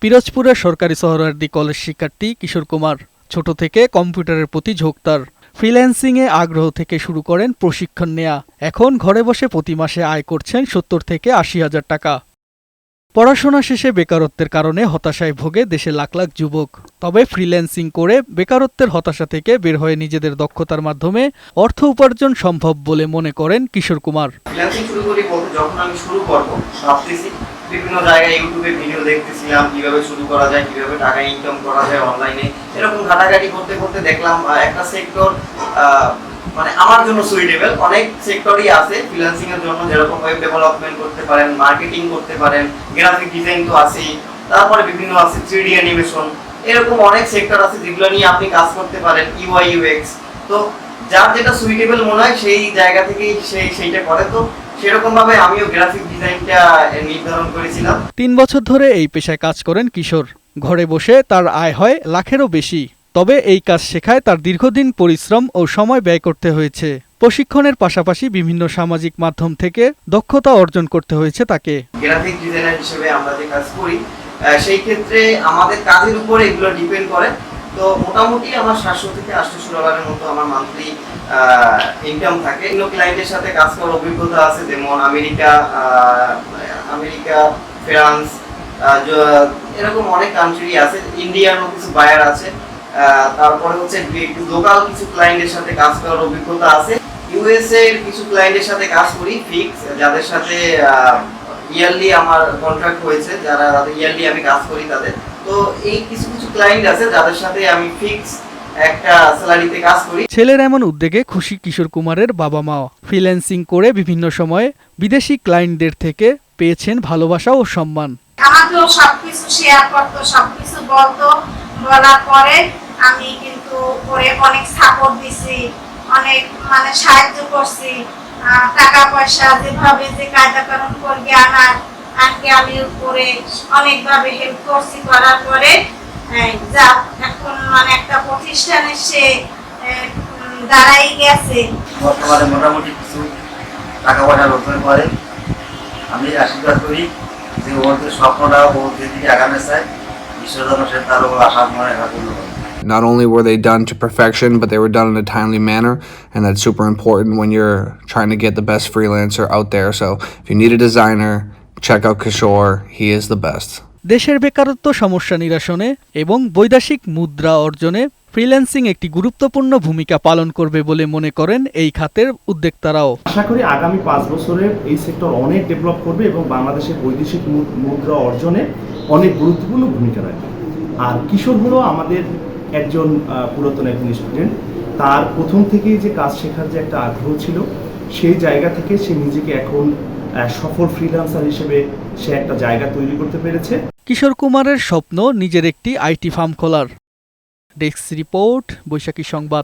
পিরোজপুরের সরকারি সোহরাওয়ার্দী কলেজ শিক্ষার্থী কিশোর কুমার ছোট থেকে কম্পিউটারের প্রতি ঝোঁক তার। ফ্রিল্যান্সিংয়ে আগ্রহ থেকে শুরু করেন প্রশিক্ষণ নেয়া। এখন ঘরে বসে প্রতি মাসে আয় করছেন ৭০ থেকে ৮০ হাজার টাকা। পড়াশোনা শেষে বেকারত্বের কারণে হতাশায় ভোগে দেশের লাখ লাখ যুবক। তবে ফ্রিল্যান্সিং করে বেকারত্বের হতাশা থেকে বের হয়ে নিজেদের দক্ষতার মাধ্যমে অর্থ উপার্জন সম্ভব বলে মনে করেন কিশোর কুমার। ফ্রিল্যান্সিং শুরু করি বলতে যখন আমি শুরু করব ভাবতেছি বিভিন্ন জায়গায় ইউটিউবে ভিডিও দেখতেছিলাম কিভাবে শুরু করা যায়, কিভাবে টাকা ইনকাম করা যায় অনলাইনে। এরকম ঘাটাঘাটি করতে করতে দেখলাম একটা সেক্টর মানে আমার জন্য সুইটেবল। অনেক সেক্টরই আছে ফ্রিল্যান্সিং এর জন্য, যেরকম ওয়েব ডেভেলপমেন্ট করতে পারেন, মার্কেটিং করতে পারেন, গ্রাফিক ডিজাইন তো আছেই, তারপরে বিভিন্ন আছে 3D অ্যানিমেশন। এরকম অনেক সেক্টর আছে যেগুলো নিয়ে আপনি কাজ করতে পারেন, ইউআই ইউএক্স। তো যার যেটা সুইটেবল মনে হয় সেই জায়গা থেকেই সেইটা করে। তো সেরকম ভাবে আমিও গ্রাফিক ডিজাইনটা নির্ধারণ করেছিলাম। ৩ বছর ধরে এই পেশায় কাজ করেন কিশোর। ঘরে বসে তার আয় হয় লাখেরও বেশি। তবে এই কাজ শেখায় তার দীর্ঘদিন পরিশ্রম ও সময় ব্যয় করতে হয়েছে। প্রশিক্ষণের পাশাপাশি বিভিন্ন সামাজিক মাধ্যম থেকে দক্ষতা অর্জন করতে হয়েছে তাকে। গ্রাফিক ডিজাইনার হিসেবে আমরা যে কাজ করি সেই ক্ষেত্রে আমাদের কাজের উপরে এগুলো ডিপেন্ড করে। তো মোটামুটি আমার ৭০০ থেকে ৮০০ ডলারের মতো আমার মান্থলি ইনকাম থাকে। অন্য ক্লায়েন্টের সাথে কাজ করার অভিজ্ঞতা আছে, যেমন আমেরিকা, ফ্রান্স, এরকম অনেক কান্ট্রি আছে। ইন্ডিয়ারও কিছু বায়ার আছে। তারপরে হচ্ছে লোকাল কিছু ক্লায়েন্টের সাথে কাজ করার অভিজ্ঞতা আছে। ইউএসএ এর কিছু ক্লায়েন্টের সাথে কাজ করি ফিক্স, যাদের সাথে ইয়ারলি আমার কন্ট্রাক্ট হয়েছে, যারা ইয়ারলি আমি কাজ করি তাদের। তো এই কিছু কিছু ক্লায়েন্ট আছে যাদের সাথে আমি ফিক্স একটা স্যালারিতে কাজ করি। ছেলের এমন উদ্যোগে খুশি কিশোর কুমারের বাবা মাও। ফ্রিল্যান্সিং করে বিভিন্ন সময়ে বিদেশি ক্লায়েন্টদের থেকে পেয়েছেন ভালোবাসা ও সম্মান। আমাকেও সবকিছু শেয়ার করতো, সবকিছু বলতো। বলার পরে আমি কিন্তু পরে অনেক সাপোর্ট দিছি, অনেক সাহায্য করছি। টাকা পয়সা যেভাবে যে কায়দা কানুন করবে আনকে আমি উপরে অনেকভাবে হেল্প করছি। করার পরে যা এখন একটা প্রতিষ্ঠানে সে দাঁড়াই গেছে। বর্তমানে মোটামুটি কিছু টাকা পয়সা রোজগার করে। আমি আশীর্বাদ করি যে ওর যে স্বপ্নটা ও যেদিকে আগামী চায় ঈশ্বর যেন সে তার উপর আশা মনে রাখা। Not only were they done to perfection, but they were done in a timely manner, and that's super important when you're trying to get the best freelancer out there. So if you need a designer, check out Kishore. He is the best. দেশের বেকারত্ব সমস্যা নিরসনে এবং বৈদেশিক মুদ্রা অর্জনে freelancing একটি গুরুত্বপূর্ণ ভূমিকা পালন করবে বলে মনে করেন এই খাতের উদ্যোক্তারাও। আশা করি আগামী 5 বছরে এই সেক্টর অনেক ডেভেলপ করবে এবং বাংলাদেশের বৈদেশিক মুদ্রা অর্জনে অনেক গুরুত্বপূর্ণ ভূমিকা রাখবে। আর কিশোর হলো আমাদের একজন পুরাতন একজন স্টুডেন্ট। তার প্রথম থেকেই যে কাজ শেখার যে একটা আগ্রহ ছিল, সেই জায়গা থেকে সে নিজেকে এখন সফল ফ্রিল্যান্সার হিসেবে সে একটা জায়গা তৈরি করতে পেরেছে। কিশোর কুমারের স্বপ্ন নিজের একটি আইটি ফার্ম খোলার। ডেস্ক রিপোর্ট, বৈশাখী সংবাদ।